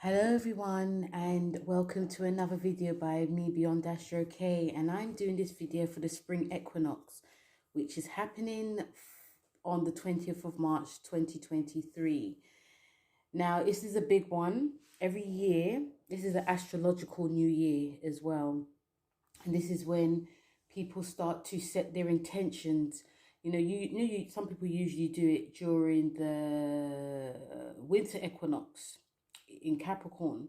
Hello everyone and welcome to another video by me Beyond Astro K, and I'm doing this video for the spring equinox which is happening on the 20th of March 2023. Now this is a big one. Every year this is an astrological new year as well, and this is when people start to set their intentions. Some people usually do it during the winter equinox in Capricorn.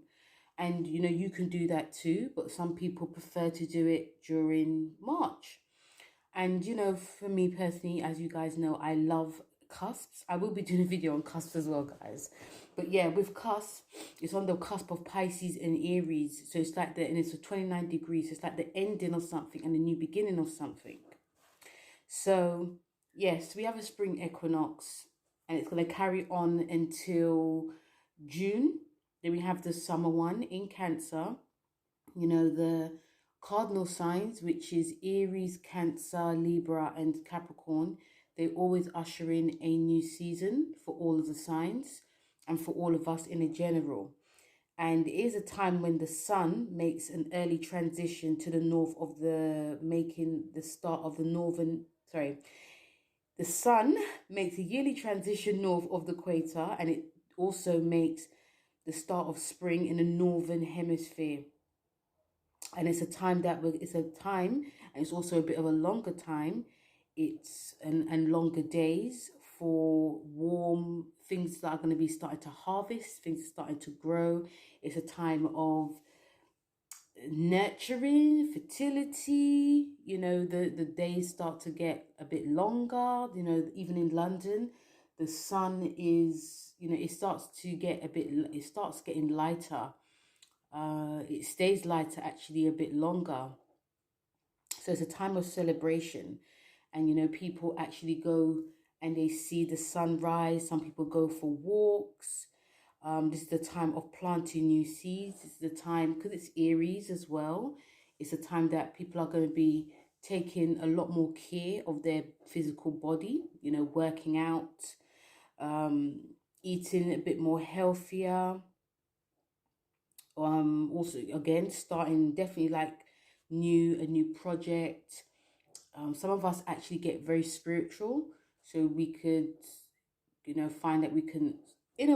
And, you can do that too, but some people prefer to do it during March. And, for me personally, as you guys know, I love cusps. I will be doing a video on cusps as well, guys. But yeah, with cusp, it's on the cusp of Pisces and Aries. So it's like and it's a 29 degrees. So it's like the ending of something and the new beginning of something. So, yes, we have a spring equinox and it's going to carry on until June. Then we have the summer one in Cancer. The cardinal signs, which is Aries, Cancer, Libra, and Capricorn. They always usher in a new season for all of the signs and for all of us in a general. And it is a time when the sun makes an early transition to the north of making the start of the sun makes a yearly transition north of the equator, and it also makes the start of spring in the northern hemisphere. And it's a time and it's also a bit of a longer time. And longer days for warm things that are going to be starting to harvest, things are starting to grow. It's a time of nurturing, fertility. The days start to get a bit longer. Even in London, the sun is, it starts getting lighter. It stays lighter actually a bit longer. So it's a time of celebration, and people actually go and they see the sunrise. Some people go for walks. This is the time of planting new seeds. This is the time, because it's Aries as well, it's a time that people are going to be taking a lot more care of their physical body, working out, eating a bit more healthier. Also, again, starting definitely like a new project. Some of us actually get very spiritual, so we could, find that we can, in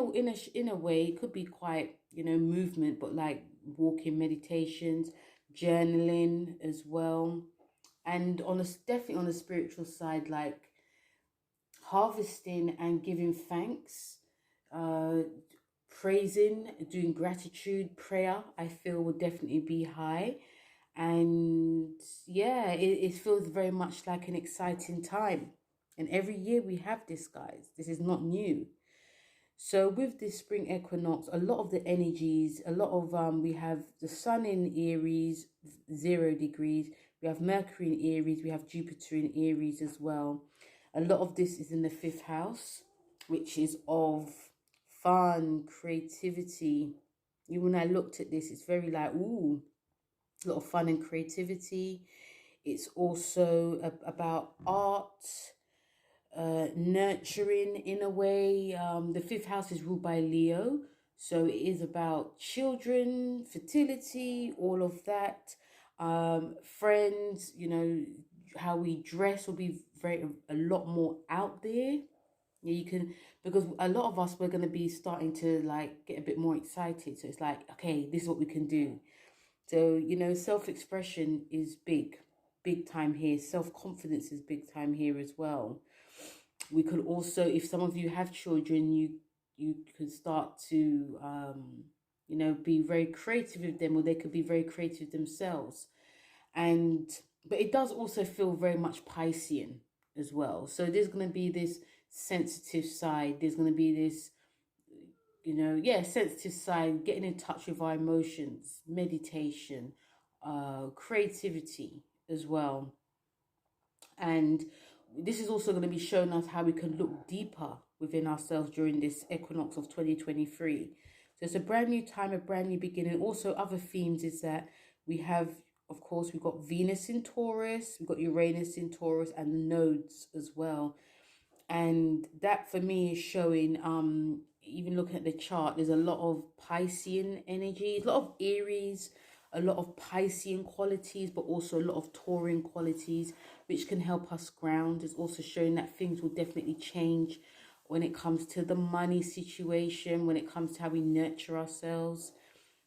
a way, it could be quite, movement, but like walking meditations, journaling as well. And definitely on the spiritual side, like harvesting and giving thanks, praising, doing gratitude, prayer, I feel would definitely be high. And yeah, it feels very much like an exciting time. And every year we have this, guys. This is not new. So with this spring equinox, a lot of the energies, we have the sun in Aries, 0 degrees. We have Mercury in Aries. We have Jupiter in Aries as well. A lot of this is in the 5th house, which is of fun, creativity. Even when I looked at this, it's very like, ooh, a lot of fun and creativity. It's also about art, nurturing in a way. The 5th house is ruled by Leo, so it is about children, fertility, all of that. Friends, how we dress will be a lot more out there. Yeah, you can, because a lot of us, we're going to be starting to like get a bit more excited. So it's like, okay, this is what we can do. So, self-expression is big time here. Self-confidence is big time here as well. We could also, if some of you have children, you could start to, be very creative with them, or they could be very creative themselves. But it does also feel very much Piscean as well. So there's going to be this sensitive side. There's going to be this, sensitive side, getting in touch with our emotions, meditation, creativity as well. And this is also going to be showing us how we can look deeper within ourselves during this equinox of 2023. So it's a brand new time, a brand new beginning. Also, other themes is that we have, of course, we've got Venus in Taurus, we've got Uranus in Taurus, and the nodes as well. And that for me is showing even looking at the chart, there's a lot of Piscean energy, a lot of Aries, a lot of Piscean qualities, but also a lot of Taurian qualities, which can help us ground. It's also showing that things will definitely change when it comes to the money situation, when it comes to how we nurture ourselves,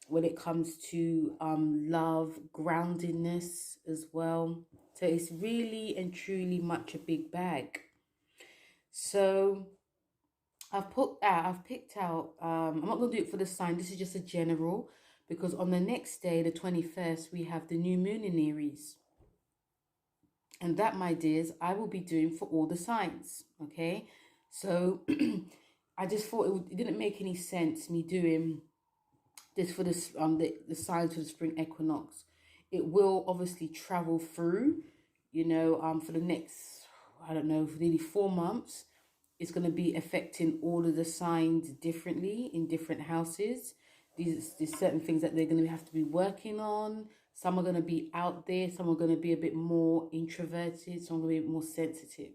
when it comes to love, groundedness as well. So it's really and truly much a big bag. So I've picked out, I'm not going to do it for the sign. This is just a general, because on the next day, the 21st, we have the new moon in Aries. And that, my dears, I will be doing for all the signs. Okay. So I just thought it didn't make any sense me doing this for this the signs for the spring equinox. It will obviously travel through, for the next, I don't know, for nearly 4 months. It's going to be affecting all of the signs differently in different houses. There's certain things that they're going to have to be working on. Some are going to be out there. Some are going to be a bit more introverted. Some are going to be a bit more sensitive.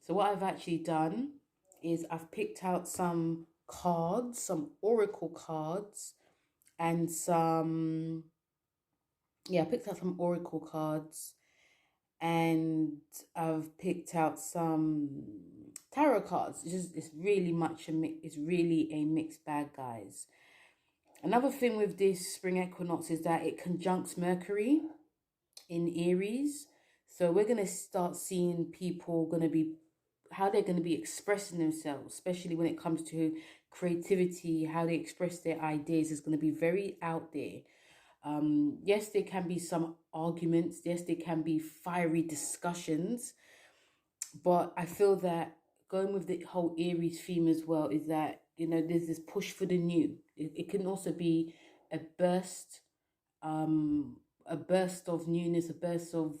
So what I've actually done is I've picked out some cards, some oracle cards, and I picked out some oracle cards, and I've picked out some tarot cards. It's really it's really a mixed bag, guys. Another thing with this spring equinox is that it conjuncts Mercury in Aries. So we're going to start seeing people how they're going to be expressing themselves, especially when it comes to creativity, how they express their ideas is going to be very out there. Yes, there can be some arguments. Yes, there can be fiery discussions. But I feel that going with the whole Aries theme as well is that, there's this push for the new. It can also be a burst, a burst of newness, a burst of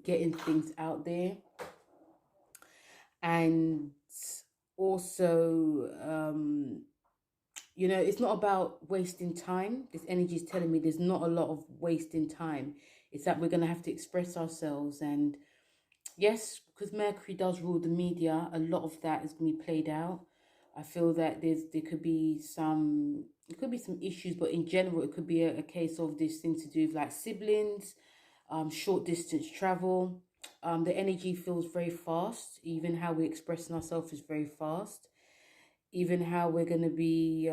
getting things out there. And also, it's not about wasting time. This energy is telling me there's not a lot of wasting time. It's that we're going to have to express ourselves. And yes, because Mercury does rule the media, a lot of that is going to be played out. I feel that there could be some issues, but in general, it could be a case of this thing to do with like siblings, short distance travel. The energy feels very fast. Even how we're expressing ourselves is very fast. Even how we're going to be,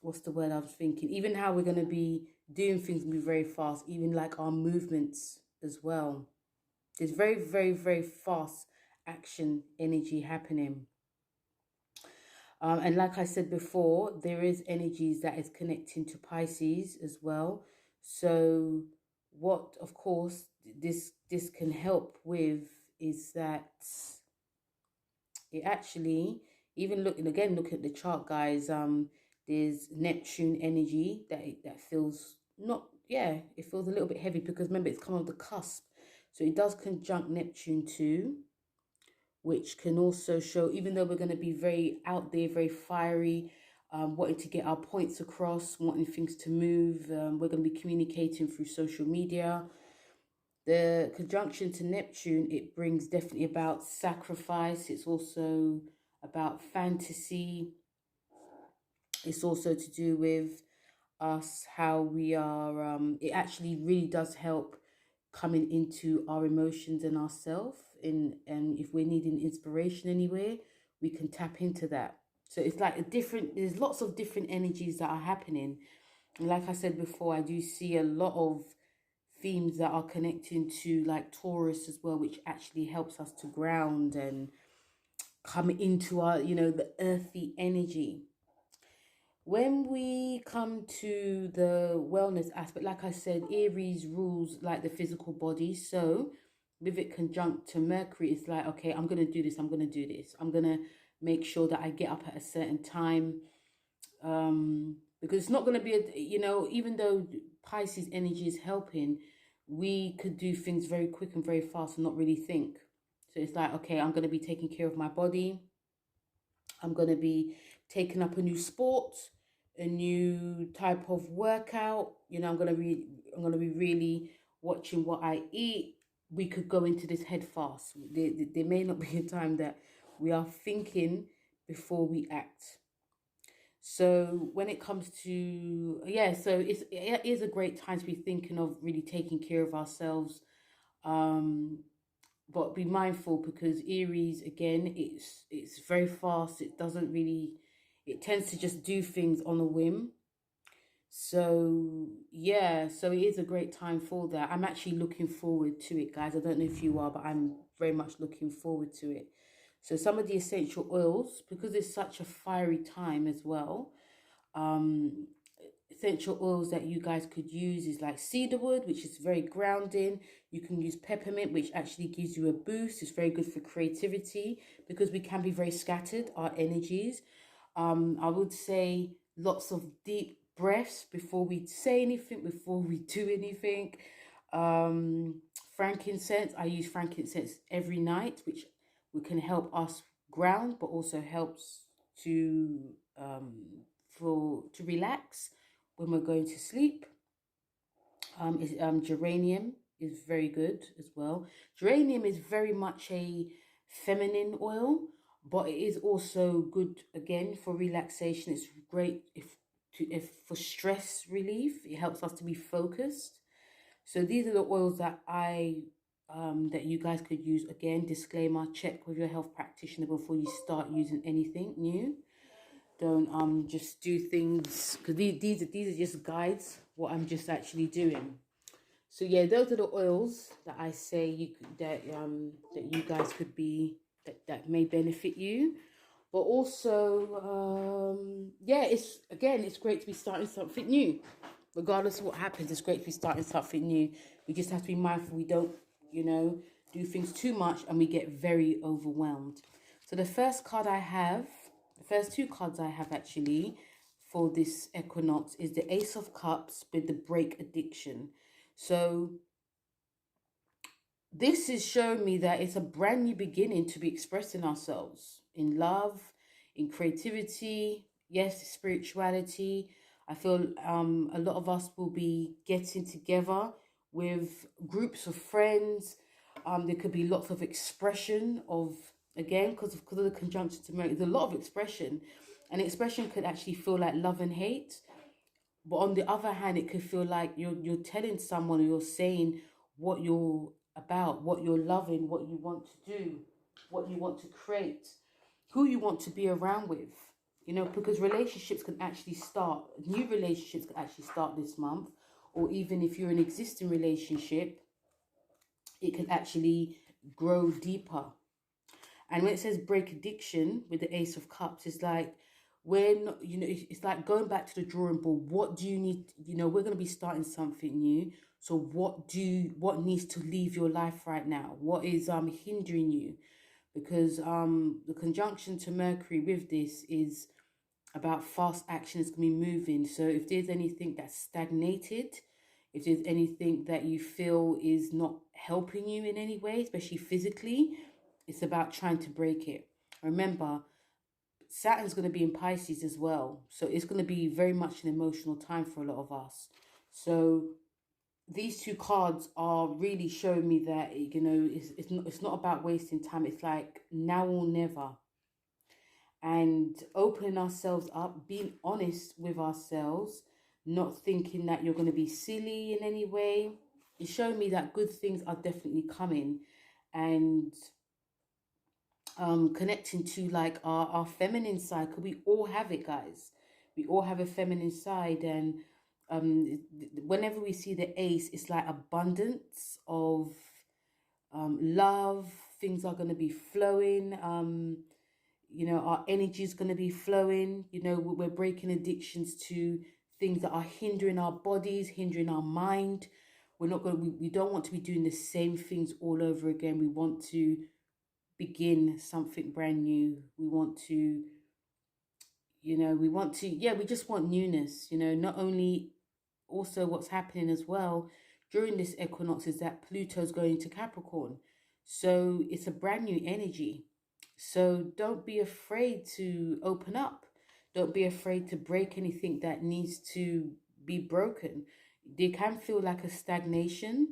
what's the word I was thinking? Even how we're going to be doing things will be very fast. Even like our movements as well. There's very, very, very fast action energy happening. And like I said before, there is energies that is connecting to Pisces as well. So what, of course, this can help with is that it actually, even look at the chart, guys, there's Neptune energy that feels it feels a little bit heavy, because remember, it's come on the cusp. So it does conjunct Neptune too, which can also show, even though we're going to be very out there, very fiery, wanting to get our points across, wanting things to move, we're going to be communicating through social media. The conjunction to Neptune, it brings definitely about sacrifice. It's also about fantasy. It's also to do with us, how we are, it actually really does help coming into our emotions and ourself. And if we're needing inspiration anywhere, we can tap into that. So it's like there's lots of different energies that are happening. And like I said before, I do see a lot of themes that are connecting to like Taurus as well, which actually helps us to ground and come into our, the earthy energy. When we come to the wellness aspect, like I said, Aries rules like the physical body. So with it conjunct to Mercury, it's like, okay, I'm going to do this. I'm going to do this. I'm going to make sure that I get up at a certain time. Because it's not going to be, even though Pisces energy is helping, we could do things very quick and very fast and not really think. So it's like, okay, I'm going to be taking care of my body. I'm going to be taking up a new sport, a new type of workout. I'm going to be really watching what I eat. We could go into this head fast. There may not be a time that we are thinking before we act. So when it comes to, yeah, so it is a great time to be thinking of really taking care of ourselves. But be mindful, because Aries, again, it's very fast. It doesn't really, it tends to just do things on a whim. So yeah, so it is a great time for that. I'm actually looking forward to it, guys. I don't know if you are, but I'm very much looking forward to it. So some of the essential oils, because it's such a fiery time as well, um essential oils that you guys could use is like cedarwood, which is very grounding. You can use peppermint, which actually gives you a boost. It's very good for creativity, because we can be very scattered, our energies. I would say lots of deep breaths before we say anything, before we do anything. um Frankincense, I use frankincense every night, which can help us ground, but also helps to to relax when we're going to sleep. Geranium is very good as well. Geranium is very much a feminine oil, but it is also good again for relaxation. It's great if for stress relief. It helps us to be focused. So these are the oils that that you guys could use. Again, disclaimer: check with your health practitioner before you start using anything new. Don't just do things, because these are just guides, what I'm just actually doing. So yeah, those are the oils that I say that you guys could be, that may benefit you. But also yeah, it's great to be starting something new. Regardless of what happens, it's great to be starting something new. We just have to be mindful we don't, do things too much and we get very overwhelmed. So the first two cards I have actually for this equinox is the Ace of Cups with the break addiction. So this is showing me that it's a brand new beginning to be expressing ourselves in love, in creativity, yes, spirituality. I feel a lot of us will be getting together with groups of friends. There could be lots of expression of, again, because of the conjunction to Mercury, there's a lot of expression. And expression could actually feel like love and hate. But on the other hand, it could feel like you're telling someone, or you're saying what you're about, what you're loving, what you want to do, what you want to create, who you want to be around with. Because relationships can actually start, new relationships can actually start this month, or even if you're in an existing relationship, it can actually grow deeper. And when it says break addiction with the Ace of Cups, it's like, when, it's like going back to the drawing board. What do you need? We're going to be starting something new. So what needs to leave your life right now? What is hindering you? Because the conjunction to Mercury with this is about fast action. Is going to be moving. So if there's anything that's stagnated, if there's anything that you feel is not helping you in any way, especially physically, it's about trying to break it. Remember, Saturn's going to be in Pisces as well. So it's going to be very much an emotional time for a lot of us. So these two cards are really showing me that, it's not about wasting time. It's like now or never. And opening ourselves up, being honest with ourselves, not thinking that you're going to be silly in any way. It's showing me that good things are definitely coming. And connecting to like our feminine side, because we all have it, guys. We all have a feminine side. And whenever we see the ace, it's like abundance of love. Things are going to be flowing. Our energy is going to be flowing. We're breaking addictions to things that are hindering our bodies, hindering our mind. We don't want to be doing the same things all over again. We want to begin something brand new. We want to, we just want newness. Not only, also what's happening as well during this equinox is that Pluto's going to Capricorn. So it's a brand new energy. So don't be afraid to open up. Don't be afraid to break anything that needs to be broken. They can feel like a stagnation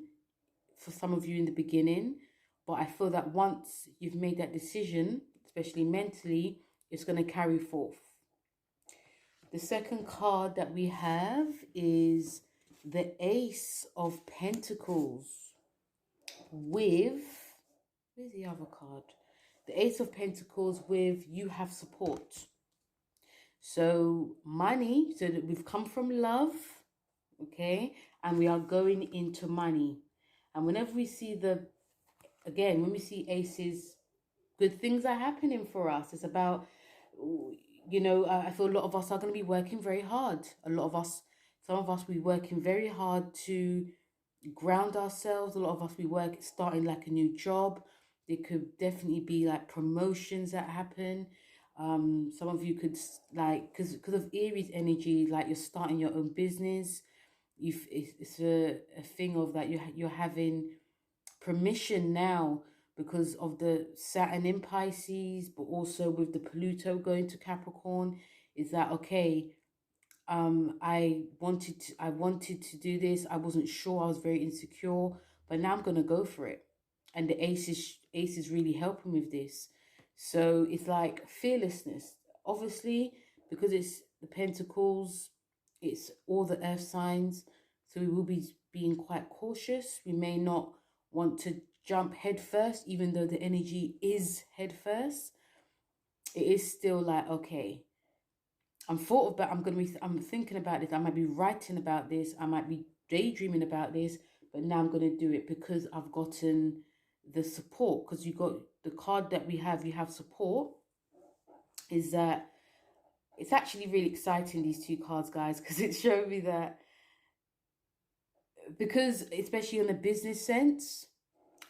for some of you in the beginning, but I feel that once you've made that decision, especially mentally, it's going to carry forth. The second card that we have is the Ace of Pentacles with, where's the other card? The Ace of Pentacles with you have support. So money, so that we've come from love, okay, and we are going into money. And whenever we see again, when we see aces, good things are happening for us. It's about, you know, I feel a lot of us are going to be working very hard. A lot of us, some of us, we working very hard to ground ourselves. A lot of us, we work starting like a new job. There could definitely be like promotions that happen. Some of you could like, because of Aries energy, like you're starting your own business. It's a thing of that you're having permission now because of the Saturn in Pisces, but also with the Pluto going to Capricorn. Is that okay? I wanted to do this. I wasn't sure. I was very insecure, but now I'm gonna go for it. And the ace is really helping with this. So it's like fearlessness. Obviously, because it's the Pentacles, it's all the earth signs. So we will be being quite cautious. We may not want to jump head first, even though the energy is head first. It is still like, okay, I'm thinking about this. I might be writing about this. I might be daydreaming about this, but now I'm going to do it because I've gotten the support. Because you got the card that we have, you have support. Is that it's actually really exciting, these two cards, guys, because it showed me that, because especially in a business sense,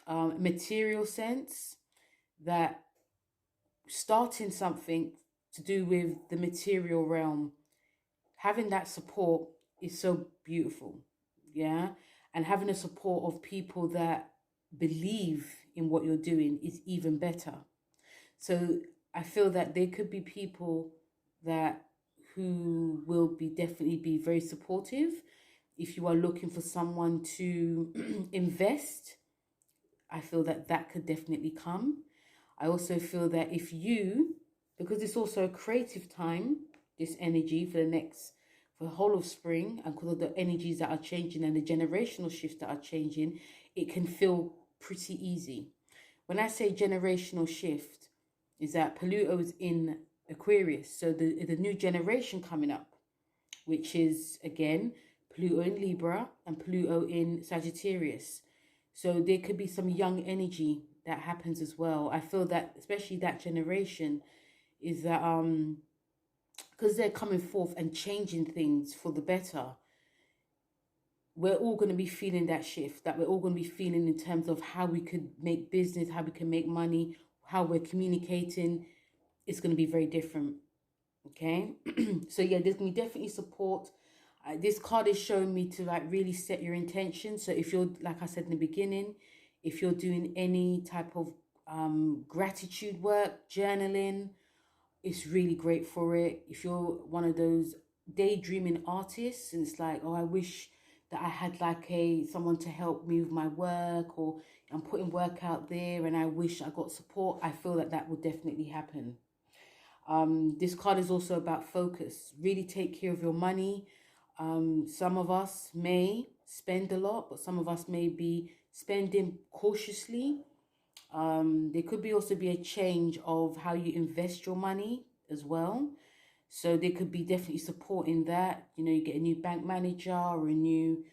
material sense, that starting something to do with the material realm, having that support is so beautiful. Yeah. And having the support of people that believe in what you're doing is even better. So I feel that there could be people that who will be definitely be very supportive. If you are looking for someone to invest, I feel that that could definitely come. I also feel that if you, because it's also a creative time, this energy for the whole of spring, and because of the energies that are changing and the generational shifts that are changing, it can feel pretty easy. When I say generational shift, is that Pluto is in Aquarius, so the new generation coming up, which is again Pluto in Libra and Pluto in Sagittarius. So there could be some young energy that happens as well. I feel that especially that generation is that because they're coming forth and changing things for the better, we're all going to be feeling that shift, that we're all going to be feeling in terms of how we could make business, how we can make money, how we're communicating. It's going to be very different. Okay. So yeah, there's going to be definitely support. This card is showing me to like really set your intention. So if you're, like I said in the beginning, if you're doing any type of gratitude work, journaling, it's really great for it. If you're one of those daydreaming artists and it's like, oh, I wish that I had like someone to help me with my work, or I'm putting work out there and I wish I got support, I feel that that would definitely happen. This card is also about focus. Really take care of your money. Some of us may spend a lot, but some of us may be spending cautiously. There could be also be a change of how you invest your money as well. So there could be definitely support in that. You know, you get a new bank manager or a new,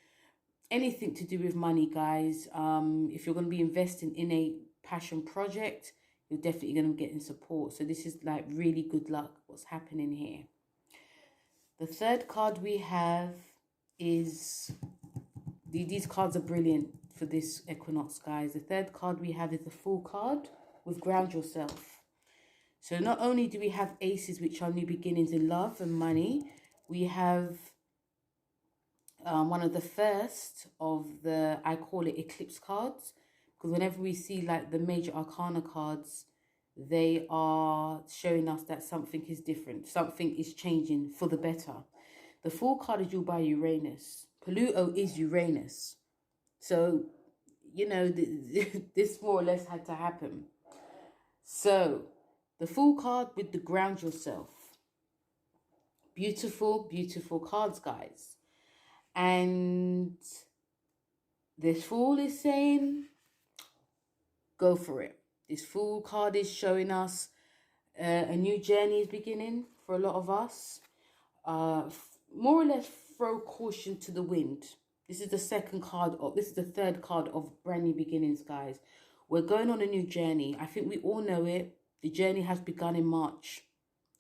anything to do with money, guys. If you're going to be investing in a passion project, you're definitely going to get in support. So this is like really good luck what's happening here. The third card we have is, these cards are brilliant for this equinox, guys. The third card we have is the Fool card with ground yourself. So not only do we have aces, which are new beginnings in love and money, we have one of the first of the, I call it eclipse cards, because whenever we see like the major arcana cards, they are showing us that something is different, something is changing for the better. The Fool card is ruled by Uranus. Pluto is Uranus. So, you know, this more or less had to happen. So, The Fool card with the Ground Yourself. Beautiful, beautiful cards, guys. And this Fool is saying, go for it. This Fool card is showing us a new journey is beginning for a lot of us. More or less throw caution to the wind. This is the third card of brand new beginnings, guys. We're going on a new journey. I think we all know it. The journey has begun in March.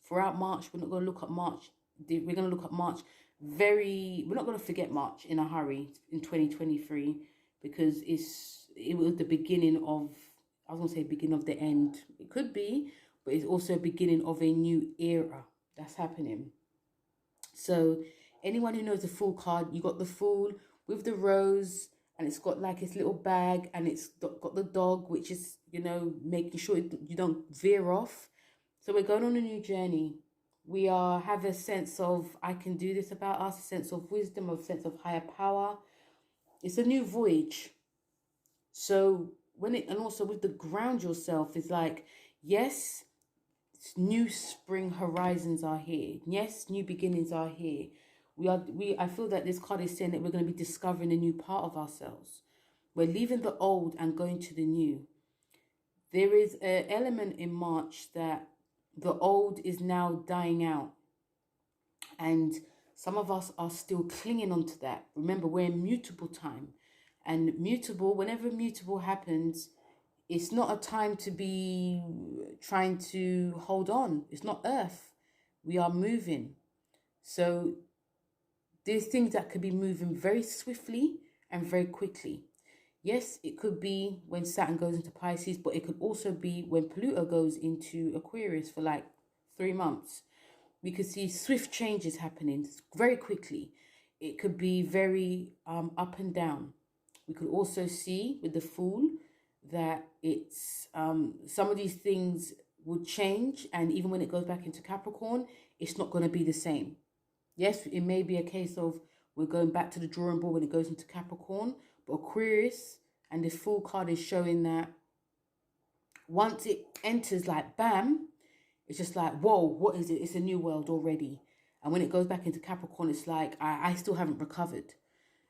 Throughout March, we're not going to look at March. We're going to look at March we're not going to forget March in a hurry in 2023, because it was the beginning of, I was going to say beginning of the end. It could be, but it's also a beginning of a new era that's happening. So anyone who knows the Fool card, you got the Fool with the rose, and it's got like its little bag, and it's got the dog, which is, you know, making sure you don't veer off. So we're going on a new journey. We have a sense of, I can do this about us, a sense of wisdom, a sense of higher power. It's a new voyage. So and also with the Ground Yourself, is like, yes, new spring horizons are here. Yes, new beginnings are here. I feel that this card is saying that we're going to be discovering a new part of ourselves. We're leaving the old and going to the new. There is an element in March that the old is now dying out. And some of us are still clinging on to that. Remember, we're in mutable time. And whenever mutable happens, it's not a time to be trying to hold on. It's not Earth. We are moving. So there's things that could be moving very swiftly and very quickly. Yes, it could be when Saturn goes into Pisces, but it could also be when Pluto goes into Aquarius for like 3 months. We could see swift changes happening very quickly. It could be very up and down. We could also see with the Fool that it's some of these things would change, and even when it goes back into Capricorn, it's not going to be the same. Yes, it may be a case of we're going back to the drawing board when it goes into Capricorn, but Aquarius and this Fool card is showing that once it enters, like bam, it's just like, whoa, what is it? It's a new world already. And when it goes back into Capricorn, it's like, I still haven't recovered.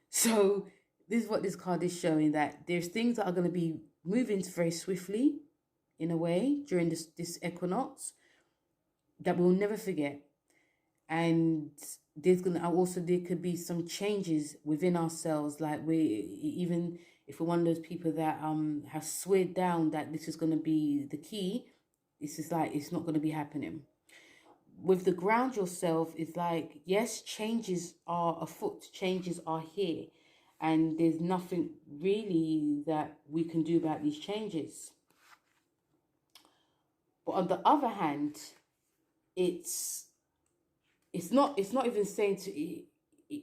So this is what this card is showing, that there's things that are going to be moving very swiftly in a way during this equinox that we'll never forget. And there could be some changes within ourselves, like even if we're one of those people that have sweared down that this is going to be the key, this is like, it's not going to be happening. With the Ground Yourself, it's like, yes, changes are afoot, changes are here, and there's nothing really that we can do about these changes. But on the other hand, it's not even saying to,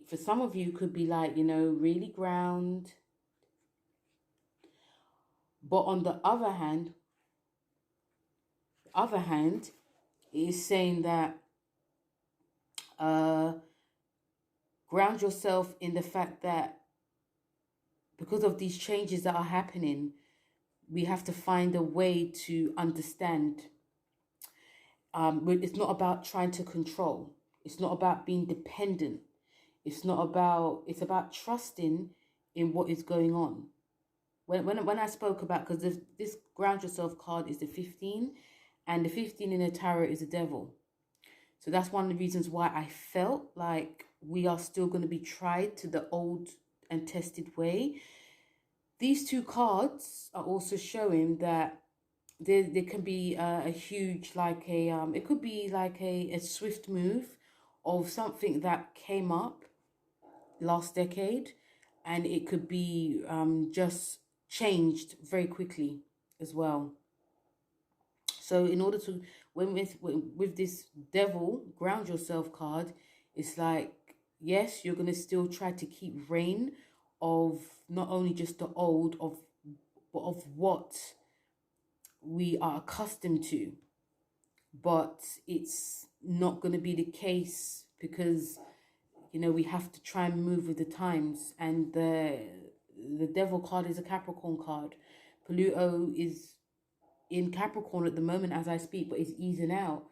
for some of you, could be like, you know, really ground. But on the other hand, it is saying that ground yourself in the fact that because of these changes that are happening, we have to find a way to understand. It's not about trying to control. It's not about being dependent. It's about trusting in what is going on. When I spoke about, because this Ground Yourself card is the 15, and the 15 in the tarot is the devil. So that's one of the reasons why I felt like we are still going to be tried to the old and tested way. These two cards are also showing that there can be a huge, like it could be like a swift move of something that came up last decade, and it could be just changed very quickly as well. So in order to, with this devil Ground Yourself card, it's like, yes, you're going to still try to keep reign of not only just the old, but of what we are accustomed to. But it's not going to be the case, because, you know, we have to try and move with the times. And the devil card is a Capricorn card. Pluto is in Capricorn at the moment as I speak, but it's easing out.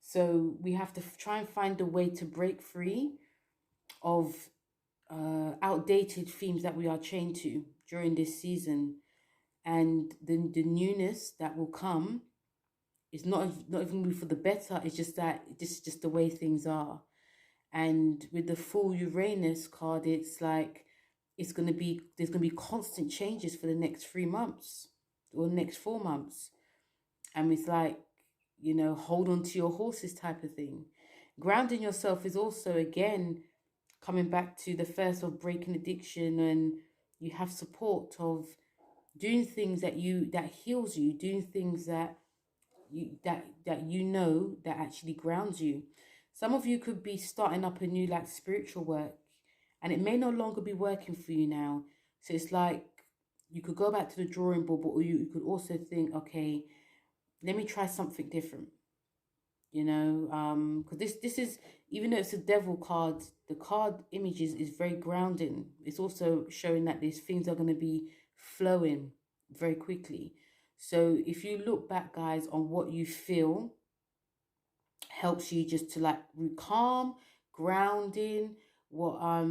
So we have to try and find a way to break free of outdated themes that we are chained to during this season. And the newness that will come is not even for the better. It's just that this is just the way things are. And with the full Uranus card, it's like there's gonna be constant changes for the next 3 months or next 4 months. And it's like, hold on to your horses type of thing. Grounding yourself is also, again, coming back to the first of breaking addiction, and you have support of doing things that heals you, doing things that that actually grounds you. Some of you could be starting up a new like spiritual work, and it may no longer be working for you now. So it's like you could go back to the drawing board, but you could also think, okay, let me try something different. Because this is, even though it's a devil card, the card images is very grounding. It's also showing that these things are going to be flowing very quickly. So if you look back, guys, on what you feel helps you just to like calm, grounding, what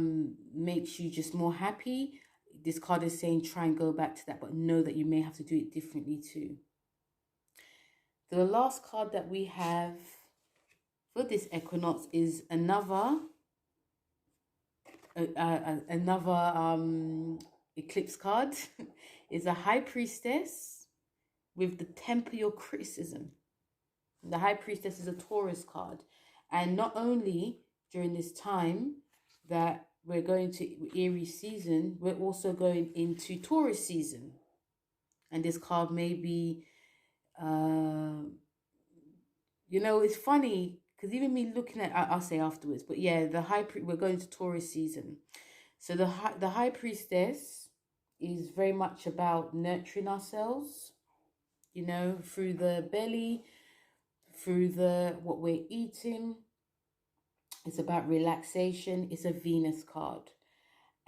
makes you just more happy. This card is saying try and go back to that, but know that you may have to do it differently too. The last card that we have for this equinox is another eclipse card. Is a high priestess with the temper your criticism. The high priestess is a Taurus card, and not only during this time that we're going to Aries season, we're also going into Taurus season. And this card may be it's funny because even me looking at, I'll say afterwards, but yeah, we're going to Taurus season. So the high priestess is very much about nurturing ourselves, through the belly, through what we're eating. It's about relaxation. It's a Venus card.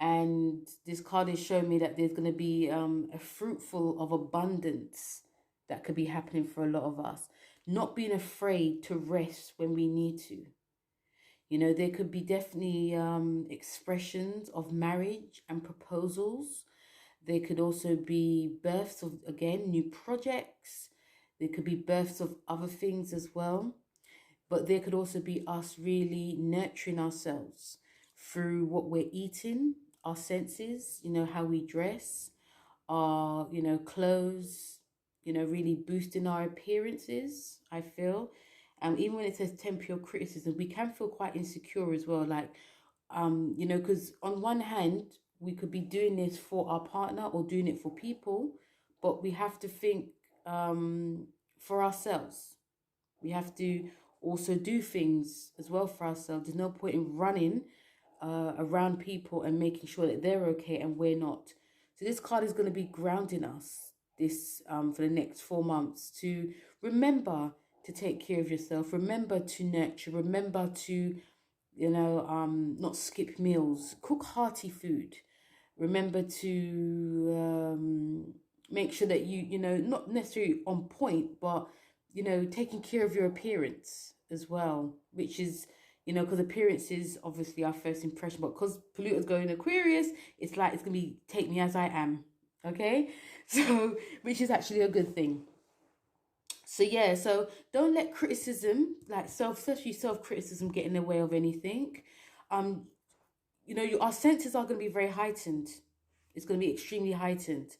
And this card is showing me that there's going to be a fruitful of abundance that could be happening for a lot of us. Not being afraid to rest when we need to. There could be definitely expressions of marriage and proposals. There could also be births of, again, new projects. There could be births of other things as well. But there could also be us really nurturing ourselves through what we're eating, our senses, how we dress, our, clothes, really boosting our appearances, I feel. Even when it says temper your criticism, we can feel quite insecure as well. Like, because on one hand, we could be doing this for our partner or doing it for people, but we have to think for ourselves. We have to also do things as well for ourselves. There's no point in running around people and making sure that they're okay and we're not. So this card is going to be grounding us for the next 4 months to remember to take care of yourself. Remember to nurture. Remember to, not skip meals. Cook hearty food. Remember to make sure that not necessarily on point, but, taking care of your appearance as well, which is, because appearance is obviously our first impression, but because Pluto's going Aquarius, it's like, it's going to be take me as I am. Okay. So, which is actually a good thing. So yeah, so don't let criticism, like especially self-criticism, get in the way of anything. Our senses are going to be very heightened. It's going to be extremely heightened.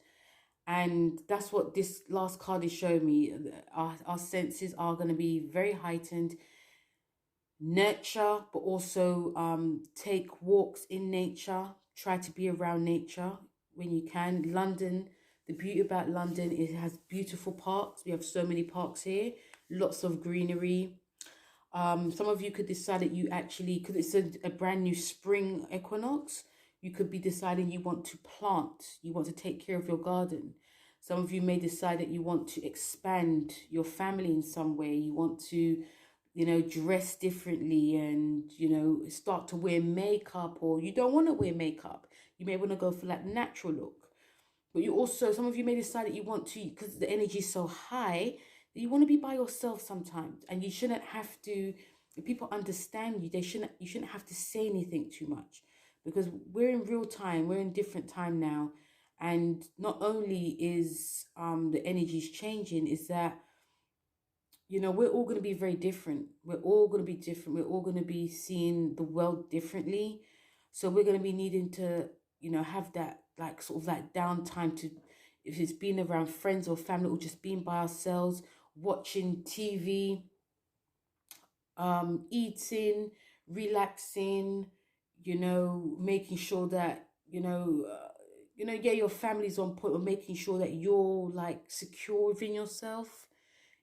And that's what this last card is showing me. Our senses are going to be very heightened. Nurture, but also take walks in nature. Try to be around nature when you can. London, the beauty about London is it has beautiful parks. We have so many parks here. Lots of greenery. Some of you could decide that you actually, because it's a brand new spring equinox, you could be deciding you want to plant, you want to take care of your garden. Some of you may decide that you want to expand your family in some way. You want to, dress differently and, start to wear makeup, or you don't want to wear makeup. You may want to go for that natural look. But you also, some of you may decide that you want to, because the energy is so high, that you want to be by yourself sometimes. And you shouldn't have to, if people understand you, you shouldn't have to say anything too much. Because we're in real time, we're in different time now. And not only is the energies changing, is that, you know, we're all going to be very different. We're all going to be different. We're all going to be seeing the world differently. So we're going to be needing to, you know, have that like sort of like downtime to, if it's being around friends or family or just being by ourselves, watching TV, eating, relaxing, you know, making sure that, yeah, your family's on point, or making sure that you're like secure within yourself,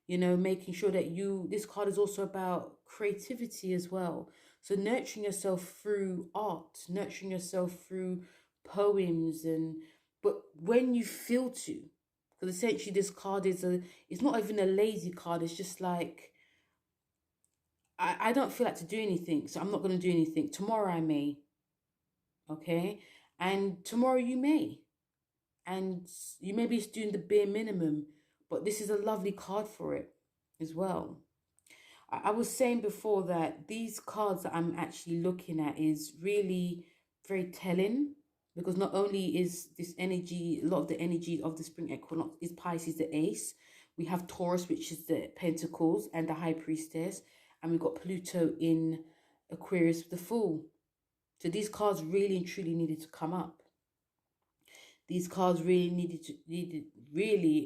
you know, making sure that this card is also about creativity as well. So nurturing yourself through art, nurturing yourself through poems, but when you feel to, because essentially this card it's not even a lazy card. It's just like, I don't feel like to do anything, so I'm not going to do anything. Tomorrow I may, okay? And tomorrow you may. And you may be doing the bare minimum, but this is a lovely card for it as well. I was saying before that these cards that I'm actually looking at is really very telling, because not only is this energy, a lot of the energy of the spring equinox is Pisces, the ace. We have Taurus, which is the pentacles and the high priestess. And we've got Pluto in Aquarius, the fool. So these cards really and truly needed to come up. These cards really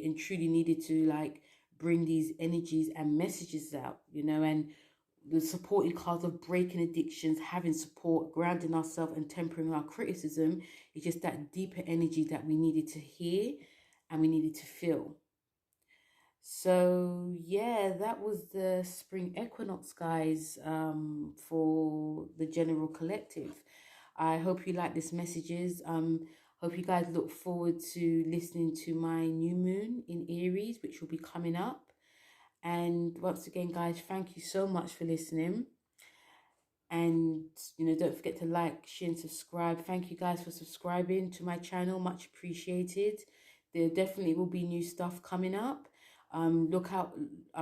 and truly needed to like bring these energies and messages out, you know, and the supporting cards of breaking addictions, having support, grounding ourselves and tempering our criticism is just that deeper energy that we needed to hear and we needed to feel. So yeah, that was the spring equinox, guys, for the general collective. I hope you like these messages. Hope you guys look forward to listening to my new moon in Aries, which will be coming up. And once again, guys, thank you so much for listening. And, you know, don't forget to like, share, and subscribe. Thank you guys for subscribing to my channel. Much appreciated. There definitely will be new stuff coming up. Look out.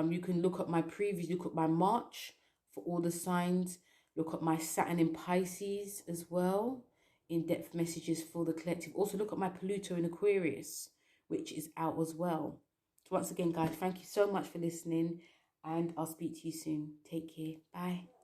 You can look at my previews. Look at my March for all the signs. Look at my Saturn in Pisces as well. In-depth messages for the collective. Also look at my Pluto in Aquarius, which is out as well. So once again, guys, thank you so much for listening, and I'll speak to you soon. Take care. Bye.